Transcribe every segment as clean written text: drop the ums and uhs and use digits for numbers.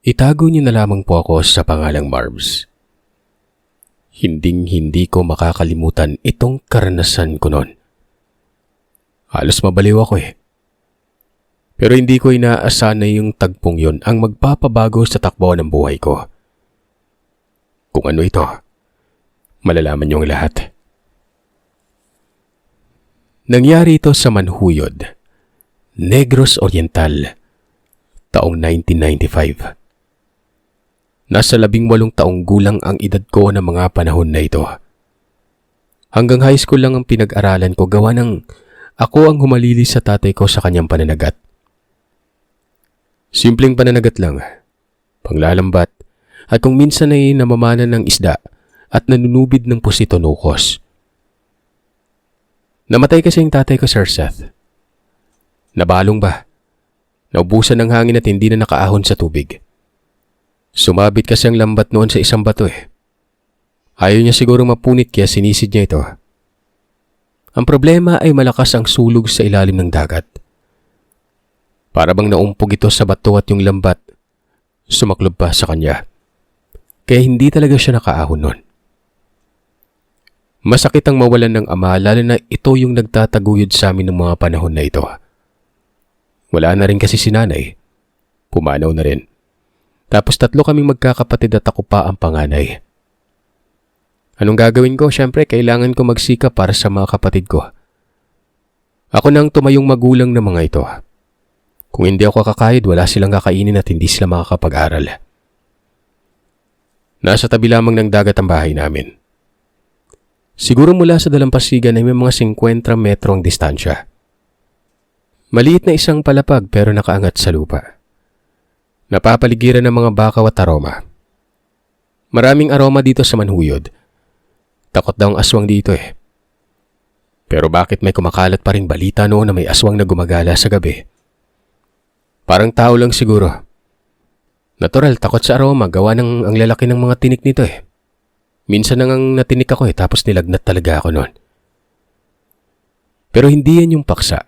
Itago niyo na lamang po ako sa pangalang Marbs. Hinding-hindi ko makakalimutan itong karanasan ko noon. Halos mabaliw ako eh. Pero hindi ko inaasahan na yung tagpong yon ang magpapabago sa takbo ng buhay ko. Kung ano ito, malalaman niyong lahat. Nangyari ito sa Manhuyod, Negros Oriental, taong 1995. Nasa 18 taong gulang ang edad ko ng mga panahon na ito. Hanggang high school lang ang pinag-aralan ko gawa ng ako ang humalili sa tatay ko sa kanyang pananagat. Simpleng pananagat lang, panglalambat, at kung minsan ay namamanan ng isda at nanunubid ng pusito nukos. Namatay kasi ang tatay ko, Sir Seth. Nabalong ba? Naubusan ng hangin at hindi na nakaahon sa tubig. Sumabit kasi ang lambat noon sa isang bato eh. Ayaw niya siguro mapunit kaya sinisid niya ito. Ang problema ay malakas ang sulog sa ilalim ng dagat. Para bang naumpog ito sa bato at yung lambat sumaklob pa sa kanya. Kaya hindi talaga siya nakaahon noon. Masakit ang mawalan ng ama lalo na ito yung nagtataguyod sa amin ng mga panahon na ito. Wala na rin kasi si nanay. Pumanaw na rin. Tapos 3 kaming magkakapatid at ako pa ang panganay. Anong gagawin ko? Siyempre, kailangan ko magsikap para sa mga kapatid ko. Ako nang tumayong magulang ng mga ito. Kung hindi ako kakayod, wala silang kakainin at hindi sila makakapag-aral. Nasa tabi lamang ng dagat ang bahay namin. Siguro mula sa dalampasigan ay may mga 50 metro ang distansya. Maliit na isang palapag pero nakaangat sa lupa. Napapaligiran ng mga bakaw at aroma. Maraming aroma dito sa Manhuyod. Takot daw ang aswang dito eh. Pero bakit may kumakalat pa ring balita noon na may aswang na gumagala sa gabi? Parang tao lang siguro. Natural, takot sa aroma, gawa ng ang lalaki ng mga tinik nito eh. Minsan nang natinik ako eh, tapos nilagnat talaga ako noon. Pero hindi yan yung paksa.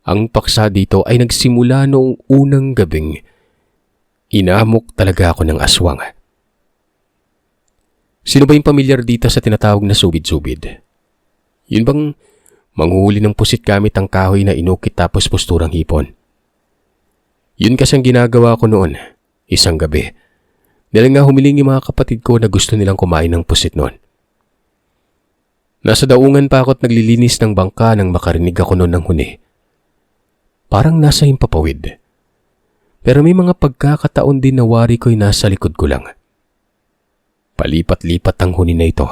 Ang paksa dito ay nagsimula noong unang gabing inamok talaga ako ng aswang. Sino ba yung pamilyar dito sa tinatawag na subid-subid? Yun bang manghuli ng pusit gamit ang kahoy na inukit tapos posturang hipon? Yun kasi ang ginagawa ko noon, isang gabi. Dahil nga humiling yung mga kapatid ko na gusto nilang kumain ng pusit noon. Nasa daungan pa ako at naglilinis ng bangka nang makarinig ako noon ng huni. Parang nasa himpapawid. Pero may mga pagkakataon din na wari ko'y nasa likod ko lang. Palipat-lipat ang huni na ito.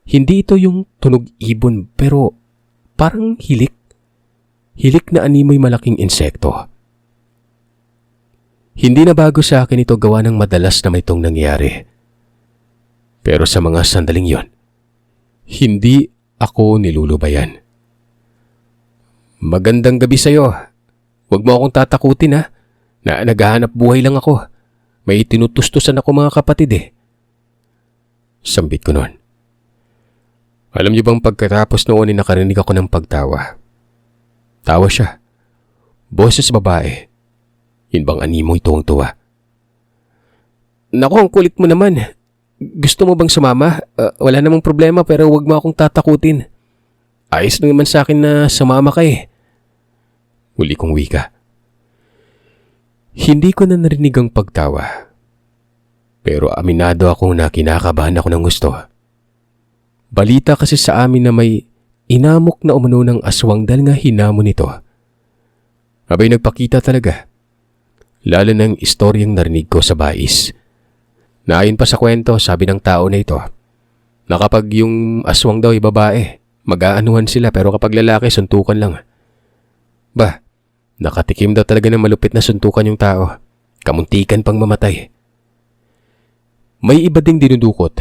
Hindi ito yung tunog ibon pero parang hilik. Hilik na animoy malaking insekto. Hindi na bago sa akin ito gawa ng madalas na may itong nangyari. Pero sa mga sandaling yon, hindi ako nilulubayan. Magandang gabi sa'yo. Huwag mo akong tatakutin ha. Naghahanap buhay lang ako. May tinutustusan ako mga kapatid eh. Sambit ko noon. Alam niyo bang pagkatapos noon ay nakarinig ako ng pagtawa. Tawa siya. Boses babae. Yun bang animoy tuwang-tuwa? Naku, ang kulit mo naman. Gusto mo bang sumama? Wala namang problema pero huwag mo akong tatakutin. Ayos lang naman sa akin na sumama ka eh. Huli kong wika. Hindi ko na narinig ang pagtawa. Pero aminado ako na kinakabahan ako ng gusto. Balita kasi sa amin na may inamok na umano ng aswang dahil nga hinamon nito. Abay nagpakita talaga. Lalo ng istoryang narinig ko sa bais. Naayon pa sa kwento, sabi ng tao na ito, na kapag yung aswang daw ay babae, mag-aanuhan sila pero kapag lalaki, suntukan lang. Bah, nakatikim daw talaga ng malupit na suntukan yung tao. Kamuntikan pang mamatay. May iba ding dinudukot.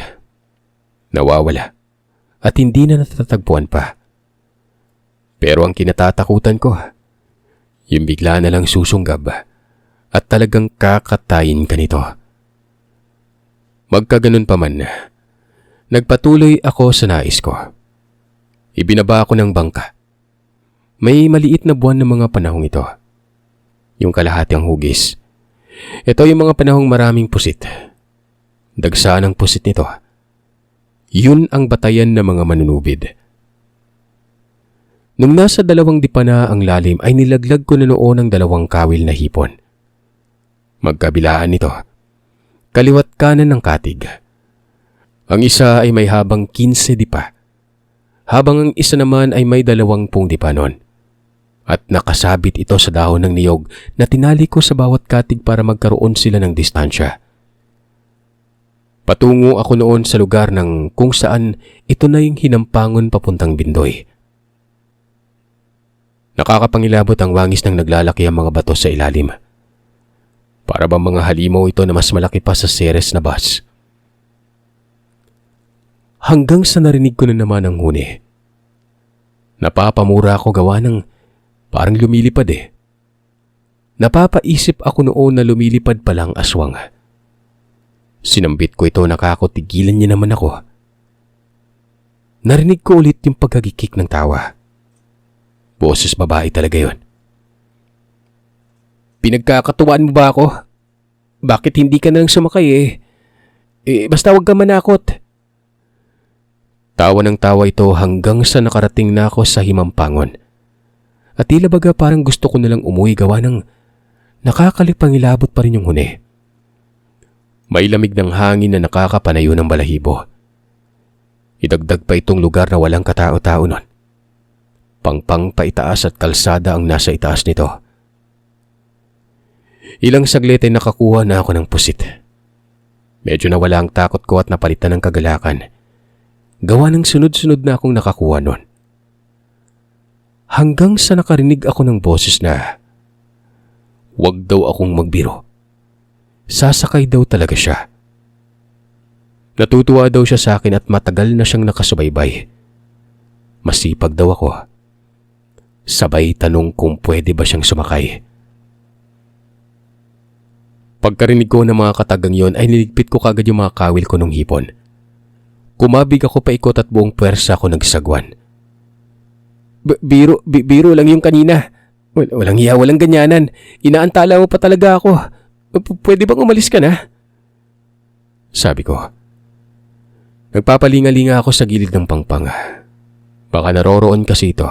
Nawawala. At hindi na natatagpuan pa. Pero ang kinatatakutan ko, yung bigla na lang susunggab at talagang kakatayin ka nito. Magkaganon pa man, nagpatuloy ako sa nais ko. Ibinaba ako ng bangka. May maliit na buwan ng mga panahong ito. Yung kalahati ang hugis. Ito yung mga panahong maraming pusit. Dagsa ng pusit nito. Yun ang batayan ng mga manunubid. Nung nasa 2 dipa na ang lalim ay nilaglag ko na noon ang 2 kawil na hipon. Magkabilaan nito, kaliwat kanan ng katig. Ang isa ay may habang 15 dipa, habang ang isa naman ay may 20 dipa noon. At nakasabit ito sa dahon ng niyog na tinali ko sa bawat katig para magkaroon sila ng distansya. Patungo ako noon sa lugar ng kung saan ito na yung hinampangon papuntang Bindoy. Nakakapangilabot ang wangis ng naglalaki ang mga bato sa ilalim. Para bang mga halimaw ito na mas malaki pa sa Ceres na bus. Hanggang sa narinig ko na naman ang huni. Napapamura ako gawa ng parang lumilipad eh. Napapaisip ako noon na lumilipad palang aswang. Sinambit ko ito, nakakotigilan niya naman ako. Narinig ko ulit yung pagkagikik ng tawa. Boses babae talaga yon. Pinagkakatuwaan mo ba ako? Bakit hindi ka na lang sumakay eh? Basta wag ka manakot. Tawa ng tawa ito hanggang sa nakarating na ako sa himampangon. At tila baga parang gusto ko nalang umuwi gawa ng nakakalipangilabot pa rin yung huni. May lamig ng hangin na nakakapanayo ng balahibo. Idagdag pa itong lugar na walang katao-tao nun. Pangpang pa itaas at kalsada ang nasa itaas nito. Ilang saglit ay nakakuha na ako ng pusit. Medyo nawala ang takot ko at napalitan ng kagalakan. Gawa ng sunod-sunod na akong nakakuha nun. Hanggang sa nakarinig ako ng boses na wag daw akong magbiro. Sasakay daw talaga siya. Natutuwa daw siya sa akin at matagal na siyang nakasubaybay. Masipag daw ako. Sabay tanong kung pwede ba siyang sumakay. Pagkarinig ko ng mga katagang yon ay niligpit ko kagad yung mga kawil ko nung hipon. Kumabig ako paikot at buong puwersa ako nagsagwan. Biro lang yung kanina. Walang hiya, walang ganyanan. Inaantala mo pa talaga ako. Pwede bang umalis ka na? Sabi ko. Nagpapalinga-linga ako sa gilid ng pangpang. Baka naroroon kasi ito.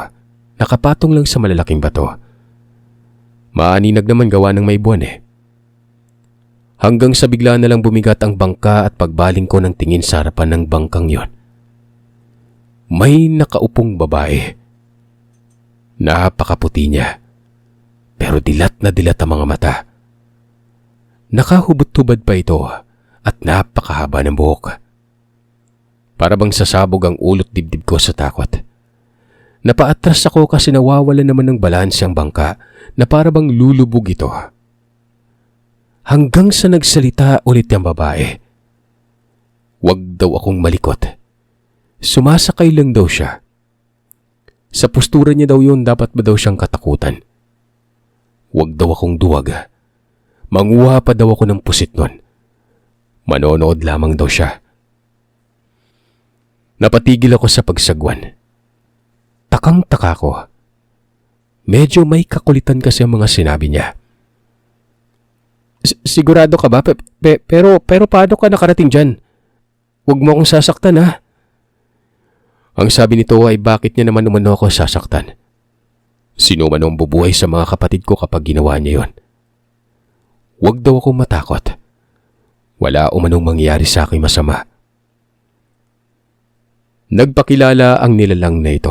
Nakapatong lang sa malalaking bato. Maaninag naman gawa ng may buwan eh. Hanggang sa bigla na lang bumigat ang bangka at pagbaling ko ng tingin sa harapan ng bangkang yon. May nakaupong babae. Napakaputi niya. Pero dilat na dilat ang mga mata. Nakahubad-hubad pa ito at napakahaba ng buhok. Para bang sasabog ang ulot dibdib ko sa takot. Napaatras ako kasi nawawala naman ng balanse ang bangka na para bang lulubog ito. Hanggang sa nagsalita ulit ang babae. Wag daw akong malikot. Sumasakay lang daw siya. Sa postura niya daw yun, dapat ba daw siyang katakutan? Wag daw akong duwag. Manguha pa daw ako ng pusit nun. Manonood lamang daw siya. Napatigil ako sa pagsagwan. Takang-taka ko. Medyo may kakulitan kasi ang mga sinabi niya. Sigurado ka ba? Pero paano ka nakarating dyan? Huwag mo akong sasaktan ha. Ang sabi nito ay bakit niya naman umano ako sasaktan. Sino man ang bubuhay sa mga kapatid ko kapag ginawa niya yon? Huwag daw akong matakot. Wala umanong mangyayari sa aking masama. Nagpakilala ang nilalang na ito.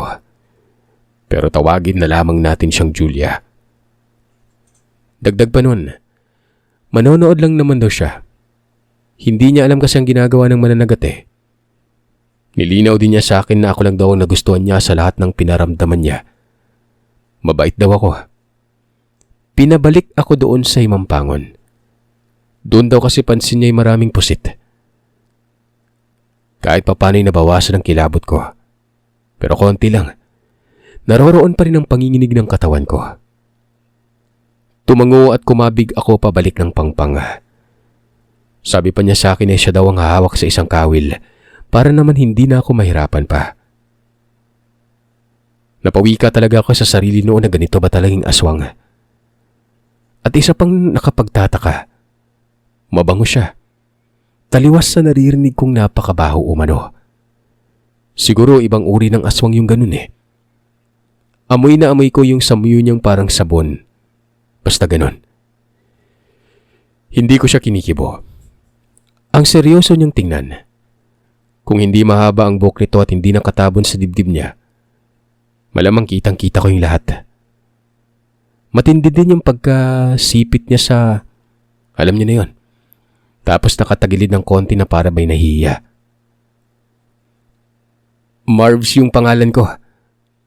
Pero tawagin na lamang natin siyang Julia. Dagdag pa nun, manonood lang naman daw siya. Hindi niya alam kasi ang ginagawa ng mananagat eh. Nilinaw din niya sa akin na ako lang daw ang nagustuhan niya sa lahat ng pinaramdaman niya. Mabait daw ako. Pinabalik ako doon sa himampangon. Doon daw kasi pansin niya ay maraming pusit. Kahit papano'y nabawasan ang kilabot ko. Pero konti lang. Naroroon pa rin ang panginginig ng katawan ko. Tumango at kumabig ako pabalik ng pangpang. Sabi pa niya sa akin ay siya daw ang hahawak sa isang kawil para naman hindi na ako mahirapan pa. Napawi ka talaga ako sa sarili noon na ganito ba talagang aswang. At isa pang nakapagtataka, Mabango siya. Taliwas sa naririnig kong napakabaho umano. Siguro ibang uri ng aswang yung ganun eh. Amoy na amoy ko yung samuyo niyang parang sabon. Basta ganun. Hindi ko siya kinikibo. Ang seryoso niyang tingnan. Kung hindi mahaba ang buhok nito at hindi nakatabon sa dibdib niya, malamang kitang-kita ko yung lahat. Matindi din yung pagkasipit niya sa... Alam niyo na yun. Tapos nakatagilid ng konti na para ba'y nahihiya. Marvs yung pangalan ko.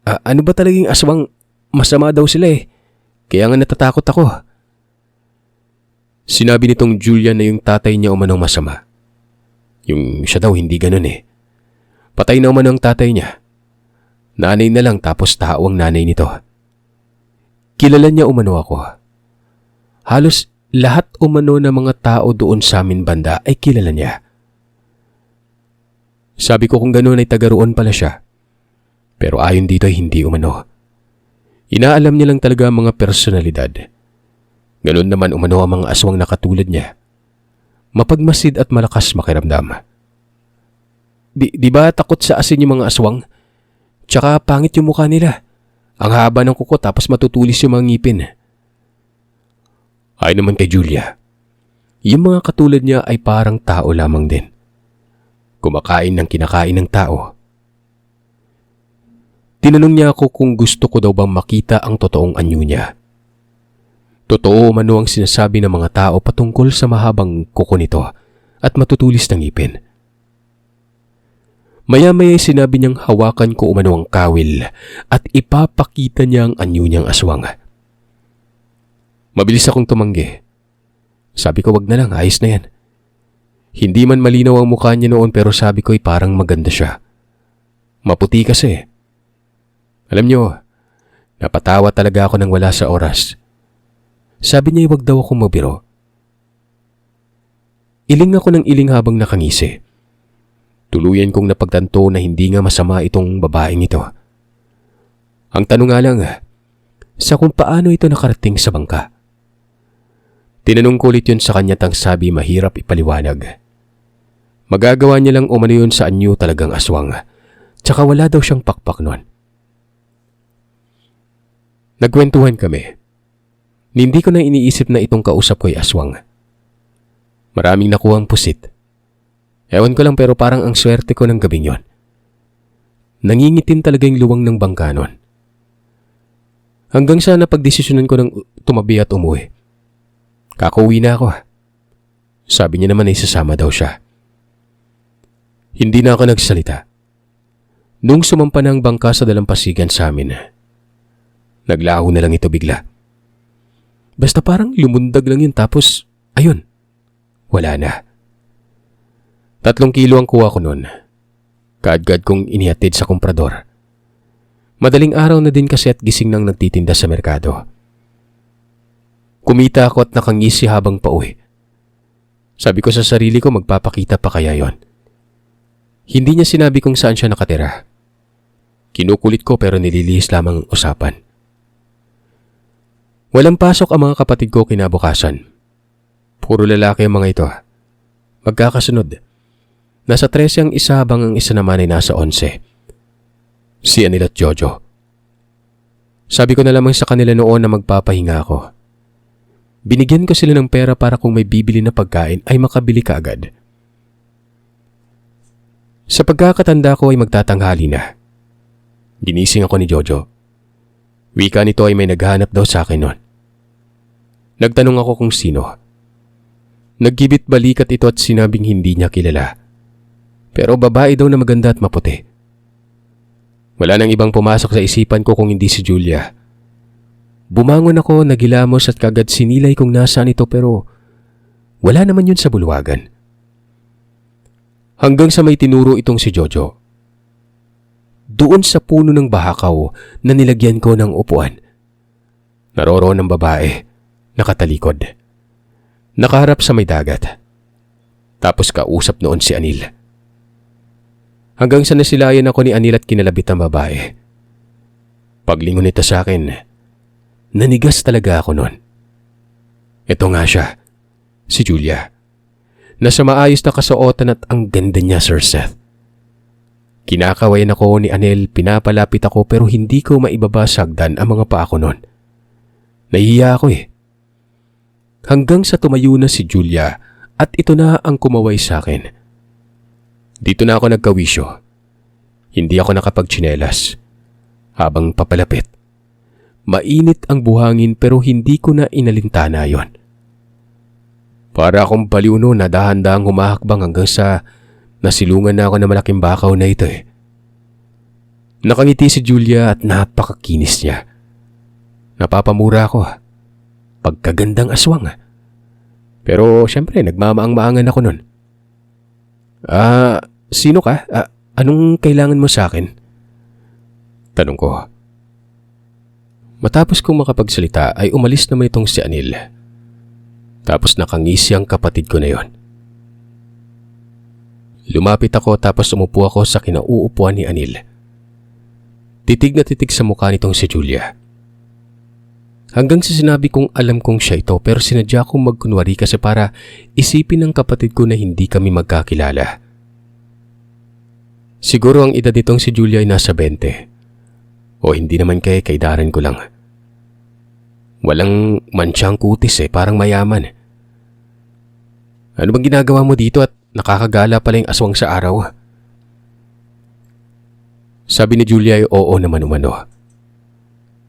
Ano ba talagang aswang? Masama daw sila eh. Kaya nga natatakot ako. Sinabi nitong Julia na yung tatay niya umanong masama. Yung siya daw hindi ganun eh. Patay na umano ang tatay niya. Nanay na lang tapos tao ang nanay nito. Kilala niya umano ako. Halos lahat umano ng mga tao doon sa amin banda ay kilala niya. Sabi ko kung gano'n ay taga roon pala siya. Pero ayon dito ay hindi umano. Inaalam niya lang talaga ang mga personalidad. Ganoon naman umano ang mga aswang na katulad niya. Mapagmasid at malakas makiramdam. Di ba takot sa asin yung mga aswang? Tsaka pangit yung mukha nila. Ang haba ng kuko tapos matutulis yung mga ngipin. Ay naman kay Julia. Yung mga katulad niya ay parang tao lamang din. Kumakain ng kinakain ng tao. Tinanong niya ako kung gusto ko daw bang makita ang totoong anyo niya. Totoo umano ang sinasabi ng mga tao patungkol sa mahabang kuko nito at matutulis ng ngipin. Maya-maya sinabi niyang hawakan ko umano ang kawil at ipapakita niya ang anyo niyang aswang. Mabilis akong tumanggi. Sabi ko wag na lang, ayos na yan. Hindi man malinaw ang mukha niya noon pero sabi ko ay parang maganda siya. Maputi kasi. Alam niyo, napatawa talaga ako nang wala sa oras. Sabi niya wag daw akong mabiro. Iling ako ng iling habang nakangisi. Tuluyan kong napagtanto na hindi nga masama itong babaeng ito. Ang tanong nga lang, sa kung paano ito nakarating sa bangka. Tinanong ko ulit yun sa kanya tang sabi mahirap ipaliwanag. Magagawa niya lang umano yun sa anyo talagang aswang. Tsaka wala daw siyang pakpak nun. Nagkwentuhan kami. Hindi ko na iniisip na itong kausap ko ay aswang. Maraming nakuhang pusit. Ewan ko lang pero parang ang swerte ko ng gabing yon. Nangingitim talaga yung luwang ng bangka nun. Hanggang sa napagdesisyonan ko ng tumabi at umuwi. Kakauwi na ako. Sabi niya naman ay sasama daw siya. Hindi na ako nagsalita. Nung sumampa na ang bangka sa dalampasigan sa amin, naglaho na lang ito bigla. Basta parang lumundag lang yun tapos, ayun, wala na. 3 kilo ang kuha ko nun. Kaagad kong inihatid sa komprador. Madaling araw na din kasi at gising nang nagtitinda sa merkado. Kumita ako at nakangisi habang pauwi. Sabi ko sa sarili ko magpapakita pa kaya yon. Hindi niya sinabi kung saan siya nakatira. Kinukulit ko pero nililihis lamang ang usapan. Walang pasok ang mga kapatid ko kinabukasan. Puro lalaki ang mga ito. Magkakasunod. Nasa 13 ang isa habang ang isa naman ay nasa 11. Si Anil at Jojo. Sabi ko na lamang sa kanila noon na magpapahinga ako. Binigyan ko sila ng pera para kung may bibili na pagkain ay makabili ka agad. Sa pagkakatanda ko ay magtatanghali na. Ginising ako ni Jojo. Wika nito ay may naghanap daw sa akin noon. Nagtanong ako kung sino. Naggibit balikat ito at sinabing hindi niya kilala. Pero babae daw na maganda at maputi. Wala nang ibang pumasok sa isipan ko kung hindi si Julia. Bumangon ako, nagilamos at kagad sinilay kung nasaan ito pero wala naman yun sa bulwagan. Hanggang sa may tinuro itong si Jojo. Doon sa puno ng bahakaw na nilagyan ko ng upuan. Naroroon ang babae, nakatalikod. Nakaharap sa may dagat. Tapos kausap noon si Anil. Hanggang sa nasilayan ako ni Anil at kinalabit ang babae. Paglingon nito sa akin, nanigas talaga ako noon. Ito nga siya, si Julia. Nasa maayos na kasuotan at ang ganda niya, Sir Seth. Kinakawayan ako ni Anel, pinapalapit ako pero hindi ko maibaba sa hagdan ang mga paa ko noon. Nahihiya ako eh. Hanggang sa tumayo na si Julia at ito na ang kumaway sa akin. Dito na ako nagkawisyo. Hindi ako nakapagtsinelas. Habang papalapit, mainit ang buhangin pero hindi ko na inalintana yon. Para akong baliw noon na dahan-dahang humahakbang hanggang sa nasilungan na ako ng malaking bakaw na ito eh. Nakangiti si Julia at napakakinis niya. Napapamura ako. Pagkagandang aswang. Pero syempre nagmamaang-maangan ako nun. Sino ka? Anong kailangan mo sa akin? Tanong ko. Matapos kong makapagsalita ay umalis naman itong si Anil. Tapos nakangisi ang kapatid ko na yon. Lumapit ako tapos umupo ako sa kinauupuan ni Anil. Titig na titig sa mukha nitong si Julia. Hanggang sa sinabi kong alam kong siya ito pero sinadya kong magkunwari kasi para isipin ng kapatid ko na hindi kami magkakilala. Siguro ang edad nitong si Julia ay nasa 20. O hindi naman kay kaidaran ko lang. Walang mansyang kutis parang mayaman. Ano bang ginagawa mo dito at nakakagala pala yung aswang sa araw? Sabi ni Julia ay oo naman umano.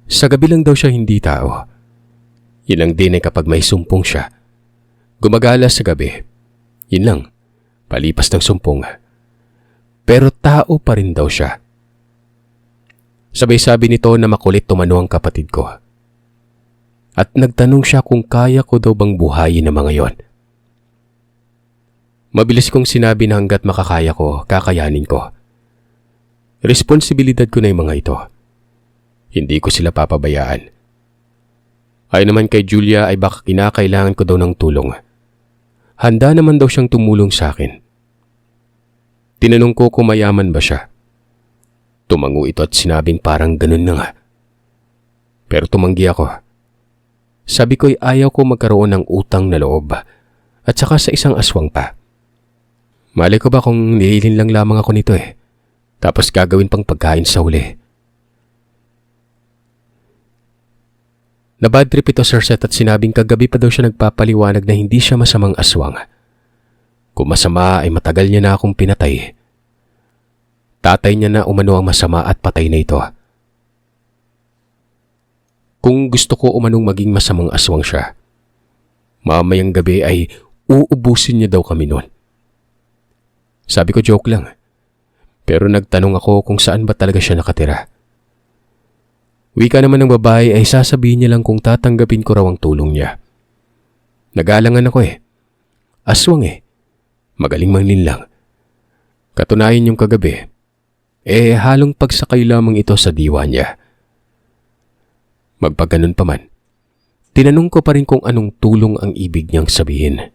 Sa gabi lang daw siya hindi tao. Yun lang din ay kapag may sumpong siya. Gumagala sa gabi. Yun lang, palipas ng sumpong. Pero tao pa rin daw siya. Sabay-sabi nito na makulit tumano ang kapatid ko. At nagtanong siya kung kaya ko daw bang buhayin ang mga yon. Mabilis kong sinabi na hanggat makakaya ko, kakayanin ko. Responsibilidad ko na yung mga ito. Hindi ko sila papabayaan. Ayon naman kay Julia ay baka kinakailangan ko daw ng tulong. Handa naman daw siyang tumulong sa akin. Tinanong ko kung mayaman ba siya. Tumango ito at sinabing parang ganun na nga. Pero tumanggi ako. Sabi ko'y ayaw ko magkaroon ng utang na loob at saka sa isang aswang pa. Malay ko ba kung nililin lang lamang ako nito tapos gagawin pang pagkain sa huli. Nabadtrip ito, Sir Seth, at sinabing kagabi pa daw siya nagpapaliwanag na hindi siya masamang aswang. Kung masama ay matagal niya na akong pinatay. Tatay niya na umano ang masama at patay na ito. Kung gusto ko umanong maging masamang aswang siya, mamayang gabi ay uubusin niya daw kami noon. Sabi ko joke lang. Pero nagtanong ako kung saan ba talaga siya nakatira. Wika naman ng babae ay sasabihin niya lang kung tatanggapin ko raw ang tulong niya. Nag-aalangan ako Aswang Magaling manlinlang. Katunayan yung kagabi, halong pagsakay lamang ito sa diwa niya. Magpaganon pa man, tinanong ko pa rin kung anong tulong ang ibig niyang sabihin.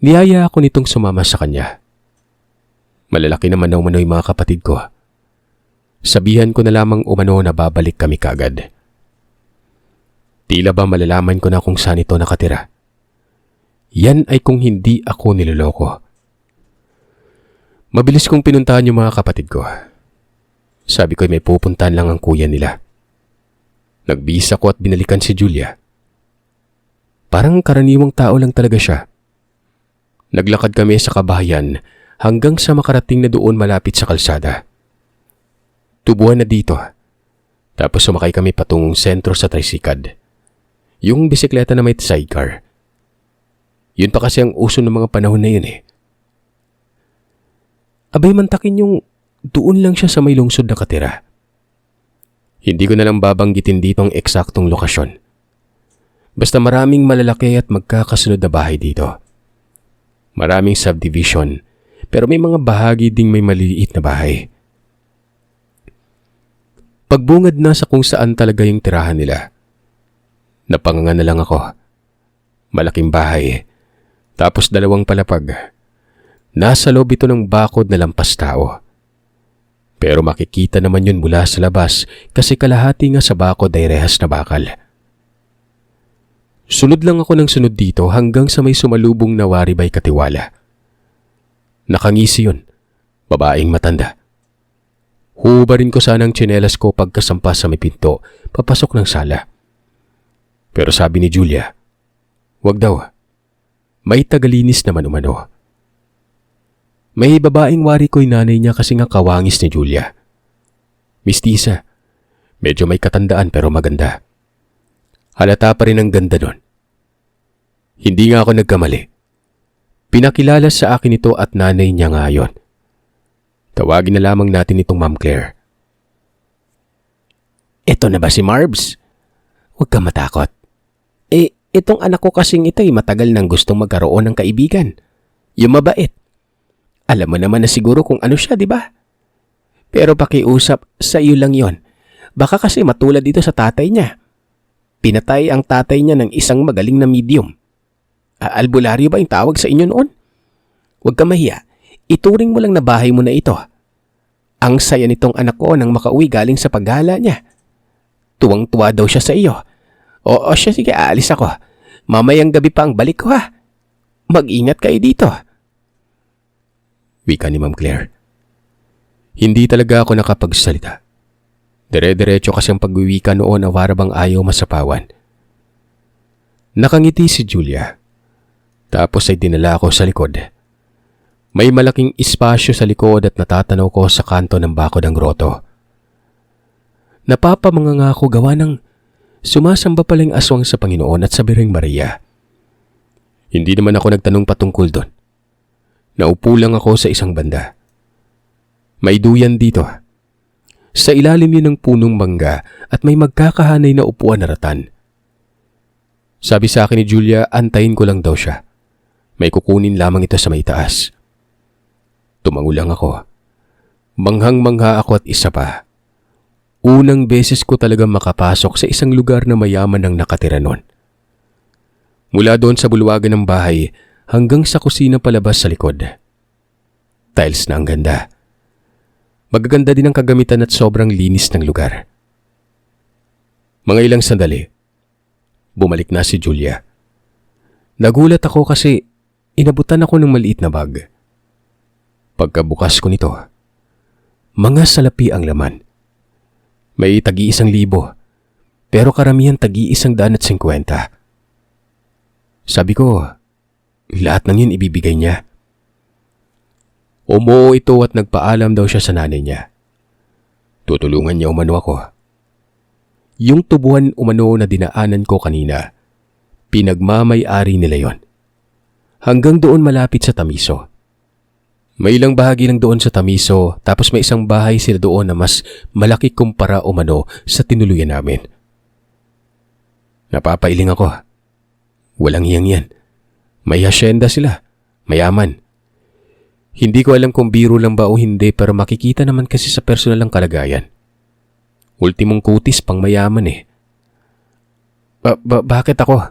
Niyaya ako nitong sumama sa kanya. Malalaki naman na umano yung mga kapatid ko. Sabihan ko na lamang umano na babalik kami kagad. Tila ba malalaman ko na kung saan ito nakatira. Yan ay kung hindi ako niloloko. Mabilis kong pinuntahan yung mga kapatid ko. Sabi ko may pupuntahan lang ang kuya nila. Nagbisa ko at binalikan si Julia. Parang karaniwang tao lang talaga siya. Naglakad kami sa kabahayan hanggang sa makarating na doon malapit sa kalsada. Tubuhan na dito. Tapos sumakay kami patungong sentro sa tricycad. Yung bisikleta na may sidecar. Yun pa kasi ang uso ng mga panahon na yun Abay mantakin yung doon lang siya sa may lungsod nakatira. Hindi ko na lang babanggitin dito ang eksaktong lokasyon. Basta maraming malalaki at magkakasunod na bahay dito. Maraming subdivision, pero may mga bahagi ding may maliliit na bahay. Pagbungad na sa kung saan talaga yung tirahan nila, napanganga na lang ako. Malaking bahay, tapos 2 palapag. Nasa loob ito ng bakod na lampas tao. Pero makikita naman yun mula sa labas kasi kalahati nga sa bakod ay rehas na bakal. Sunod lang ako ng sunod dito hanggang sa may sumalubong na waribay katiwala. Nakangisi yun, babaeng matanda. Hubarin ko sana ang tsinelas ko pagkasampa sa may pinto, papasok ng sala. Pero sabi ni Julia, wag daw. May tagalinis naman umano. May babaeng wari ko'y nanay niya kasi nga kawangis ni Julia. Mistisa, medyo may katandaan pero maganda. Halata pa rin ang ganda nun. Hindi nga ako nagkamali. Pinakilala sa akin ito at nanay niya ngayon. Tawagin na lamang natin itong Ma'am Claire. Ito na ba si Marbs? Huwag ka matakot. Itong anak ko kasing ito'y matagal nang gustong magkaroon ng kaibigan. Yung mabait. Alam mo naman na siguro kung ano siya, di ba? Pero pakiusap, sa iyo lang yon. Baka kasi matulad dito sa tatay niya. Pinatay ang tatay niya ng isang magaling na medium. Albularyo ba yung tawag sa inyo noon? Huwag ka mahiya. Ituring mo lang na bahay mo na ito. Ang saya nitong anak ko nang makauwi galing sa paggala niya. Tuwang-tuwa daw siya sa iyo. Oo siya, sige, aalis ako. Mamayang gabi pa ang balik ko ha. Mag-ingat kayo dito. Wika ni Ma'am Claire. Hindi talaga ako nakapagsalita. Dire-diretso kasi ang pagwiwika noon na warabang ayaw masapawan. Nakangiti si Julia. Tapos ay dinala ako sa likod. May malaking espasyo sa likod at natatanaw ko sa kanto ng bakod ng grotto. Napapamanga ako gawa ng sumasamba palang aswang sa Panginoon at sa Birheng Maria. Hindi naman ako nagtanong patungkol doon. Naupo lang ako sa isang banda. May duyan dito. Sa ilalim yun ng punong mangga at may magkakahanay na upuan na ratan. Sabi sa akin ni Julia, antayin ko lang daw siya. May kukunin lamang ito sa may taas. Tumango lang ako. Manghang-mangha ako at isa pa. Unang beses ko talagang makapasok sa isang lugar na mayaman ang nakatira nun. Mula doon sa bulwagan ng bahay hanggang sa kusina palabas sa likod. Tiles na ang ganda. Magaganda din ang kagamitan at sobrang linis ng lugar. Mga ilang sandali, bumalik na si Julia. Nagulat ako kasi inabutan ako ng maliit na bag. Pagkabukas ko nito, mga salapi ang laman. May tagi-1,000, pero karamihan tagi-150. Sabi ko, lahat ng yun ibibigay niya. Umuo ito at nagpaalam daw siya sa nanay niya. Tutulungan niya umano ako. Yung tubuhan umano na dinaanan ko kanina, pinagmamay-ari nila yon. Hanggang doon malapit sa Tamiso. May ilang bahagi lang doon sa Tamiso, tapos may isang bahay sila doon na mas malaki kumpara umano sa tinuluyan namin. Napapailing ako. Walang hiyang yan. May hasyenda sila. Mayaman. Hindi ko alam kung biro lang ba o hindi pero makikita naman kasi sa personal ang kalagayan. Ultimong kutis pang mayaman eh. Bakit ako?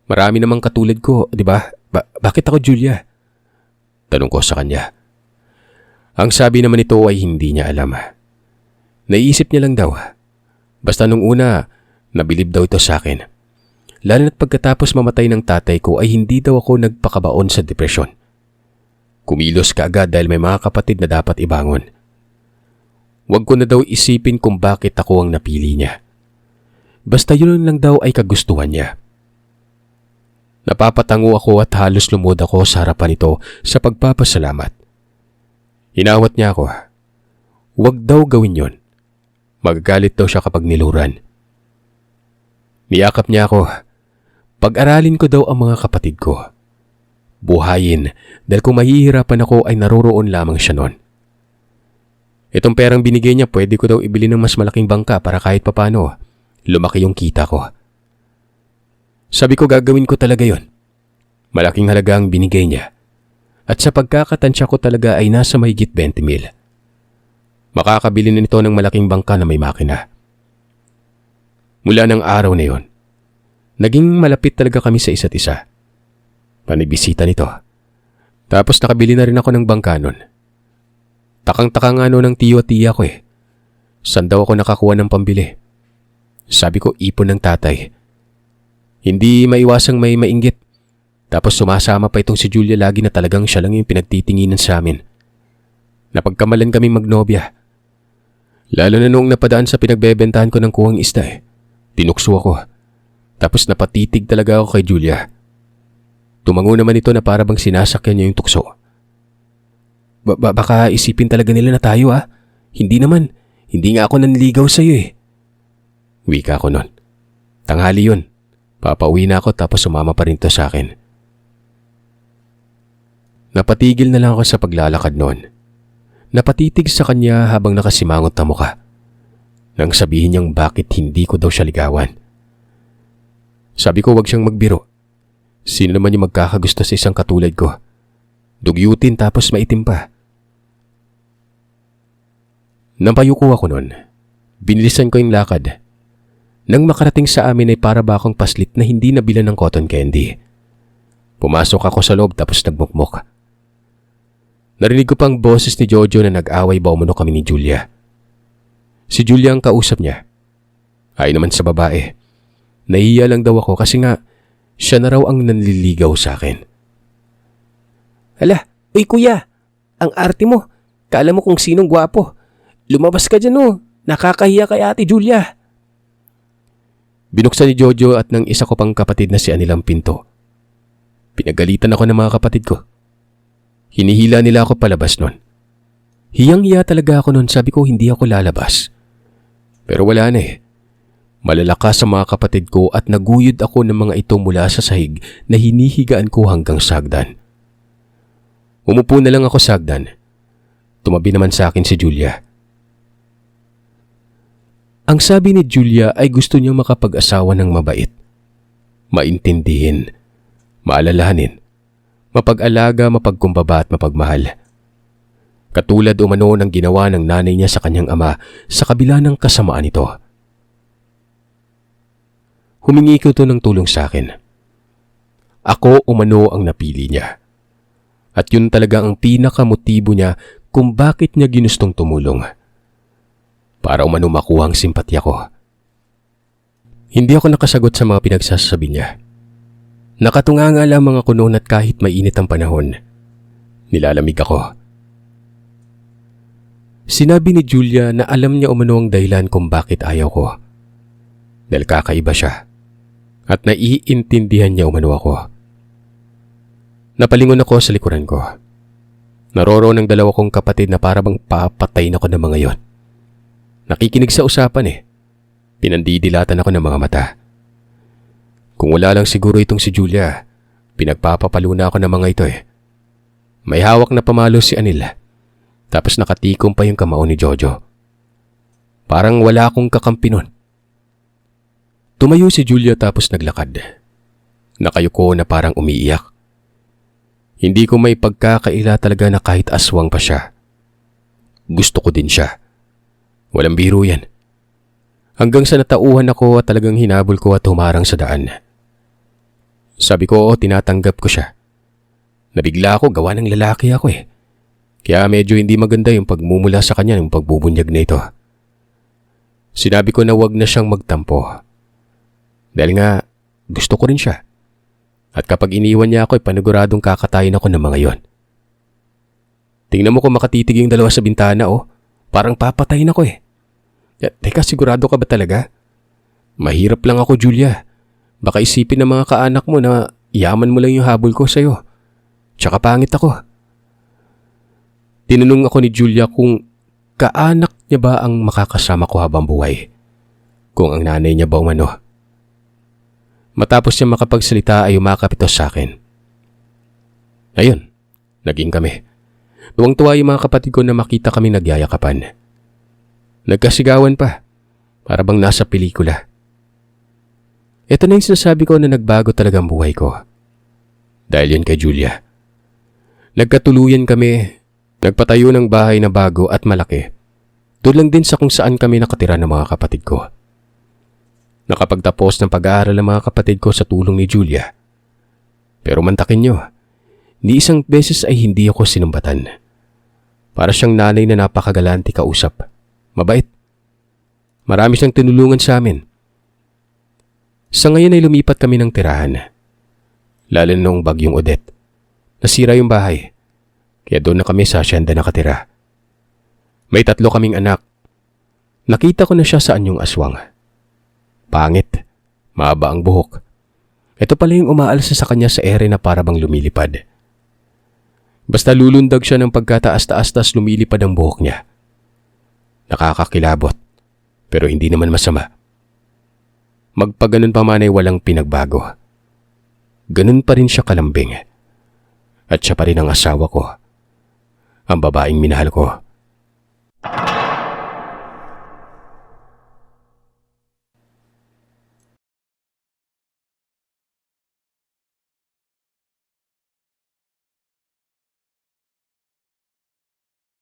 Marami namang katulad ko, di ba? Bakit ako, Julia? Tanong ko sa kanya. Ang sabi naman ito ay hindi niya alam. Naisip niya lang daw. Basta nung una, nabilib daw ito sa akin. Lalo na't pagkatapos mamatay ng tatay ko ay hindi daw ako nagpakabaon sa depresyon. Kumilos ka agad dahil may mga kapatid na dapat ibangon. Huwag ko na daw isipin kung bakit ako ang napili niya. Basta yun lang daw ay kagustuhan niya. Napapatango ako at halos lumod ako sa harapan nito sa pagpapasalamat. Hinawat niya ako. Huwag daw gawin yon. Magagalit daw siya kapag niluran. Niyakap niya ako. Pag-aralin ko daw ang mga kapatid ko. Buhayin dahil kung mahihirapan ako ay naroroon lamang siya nun. Itong perang binigay niya pwede ko daw ibili ng mas malaking bangka para kahit papano lumaki yung kita ko. Sabi ko gagawin ko talaga yon. Malaking halaga ang binigay niya. At sa pagkakatansya ko talaga ay nasa mahigit 20,000. Makakabili na nito ng malaking bangka na may makina. Mula ng araw na yon, naging malapit talaga kami sa isa't isa. Panibisita nito. Tapos nakabili na rin ako ng bangka nun. Takang-taka nga ng tiyo at tiya ko eh. Saan daw ako nakakuha ng pambili? Sabi ko ipon ng tatay. Hindi maiwasang may mainggit. Tapos sumasama pa itong si Julia lagi na talagang siya lang yung pinagtitinginan sa amin. Napagkamalan kaming magnobya. Lalo na noong napadaan sa pinagbebentahan ko ng kuhang isda Tinukso ako. Tapos napatitig talaga ako kay Julia. Tumango naman ito na para bang sinasakyan niya yung tukso. Baka isipin talaga nila na tayo Hindi naman. Hindi nga ako nanligaw sa'yo Wika ko nun. Tanghali yun. Papauwi na ako tapos sumama pa rin to sa akin. Napatigil na lang ako sa paglalakad noon. Napatitig sa kanya habang nakasimangot na mukha. Nang sabihin niyang bakit hindi ko daw siya ligawan. Sabi ko wag siyang magbiro. Sino naman yung magkakagusto sa isang katulad ko? Dugyutin tapos maitim pa. Napayuko ako noon. Binilisan ko yung lakad. Nang makarating sa amin ay para ba akong paslit na hindi nabilan ng cotton candy. Pumasok ako sa loob tapos nagmukmok. Narinig ko pang boses ni Jojo na nag-away ba umano kami ni Julia. Si Julia ang kausap niya. Ay naman sa babae. Nahiya lang daw ako kasi nga siya na raw ang nanliligaw sa akin. Hala, uy kuya, ang arte mo. Kala mo kung sinong gwapo. Lumabas ka dyan nakakahiya kay Ate Julia. Binuksan ni Jojo at ng isa ko pang kapatid na si Anilang pinto. Pinagalitan ako ng mga kapatid ko. Hinihila nila ako palabas nun. Hiyang-hiya talaga ako nun, sabi ko hindi ako lalabas. Pero wala na Malalakas sa mga kapatid ko at naguyod ako ng mga ito mula sa sahig na hinihigaan ko hanggang sa hagdan. Umupo na lang ako sa hagdan. Tumabi naman sa akin si Julia. Ang sabi ni Julia ay gusto niyang makapag-asawa ng mabait. Maintindihin, maalalahanin, mapag-alaga, mapagkumbaba at mapagmahal. Katulad umano ng ginawa ng nanay niya sa kanyang ama sa kabila ng kasamaan nito. Humingi ko ito ng tulong sa akin. Ako umano ang napili niya. At yun talaga ang pinakamotibo niya kung bakit niya ginustong tumulong. Para umano makuha ang simpatya ko. Hindi ako nakasagot sa mga pinagsasabi niya. Nakatunganga lamang ako noon at kahit mainit ang panahon, nilalamig ako. Sinabi ni Julia na alam niya umano ang dahilan kung bakit ayaw ko. Dahil kakaiba siya. At naiintindihan niya umano ako. Napalingon ako sa likuran ko. Naroroon ang dalawa kong kapatid na para bang papatayin ako ng mga yon. Nakikinig sa usapan Pinandidilatan ako ng mga mata. Kung wala lang siguro itong si Julia, pinagpapapalo na ako ng mga ito May hawak na pamalo si Anil. Tapos nakatikom pa yung kamao ni Jojo. Parang wala akong kakampi nun. Tumayo si Julia tapos naglakad. Nakayuko na parang umiiyak. Hindi ko may pagkakaila talaga na kahit aswang pa siya. Gusto ko din siya. Walang biro yan. Hanggang sa natauhan ako at talagang hinabol ko at humarang sa daan. Sabi ko tinatanggap ko siya. Nabigla ako gawa ng lalaki ako Kaya medyo hindi maganda yung pagmumula sa kanya ng pagbubunyag na ito. Sinabi ko na wag na siyang magtampo. Dahil nga gusto ko rin siya. At kapag iniwan niya ako paniguradong kakatayin ako ng mga yon. Tingnan mo kung makatitig yung dalawa sa bintana Parang papatayin ako Teka, sigurado ka ba talaga? Mahirap lang ako, Julia. Baka isipin ng mga kaanak mo na yaman mo lang yung habol ko sa'yo. Tsaka pangit ako. Tinanong ako ni Julia kung kaanak niya ba ang makakasama ko habang buhay. Kung ang nanay niya ba umano. Matapos niya makapagsalita ay umakap ito sa akin. Ayun, naging kami. Tuwang-tuwa yung mga kapatid ko na makita kami nagyayakapan. Nagkasigawan pa, para bang nasa pelikula. Ito na yung sinasabi ko na nagbago talaga ang buhay ko. Dahil yun kay Julia. Nagkatuluyan kami, nagpatayo ng bahay na bago at malaki. Doon lang din sa kung saan kami nakatira ng mga kapatid ko. Nakapagtapos ng pag-aaral ng mga kapatid ko sa tulong ni Julia. Pero mantakin nyo, ni isang beses ay hindi ako sinumbatan. Para siyang nanay na napakagalanti kausap. Mabait. Marami siyang tinulungan sa amin. Sa ngayon ay lumipat kami ng tirahan. Lalo na noong bagyong Odette. Nasira yung bahay. Kaya doon na kami sa asyenda nakatira. May 3 kaming anak. Nakita ko na siya sa anyong aswang. Pangit. Mahaba ang buhok. Ito pala yung umaalsa sa kanya sa ere na para bang lumilipad. Basta lulundag siya ng pagkataas-taas tas lumilipad ang buhok niya. Nakakakilabot. Pero hindi naman masama. Magpaganon pa man ay walang pinagbago. Ganun pa rin siya kalambing. At siya pa rin ang asawa ko. Ang babaeng minahal ko.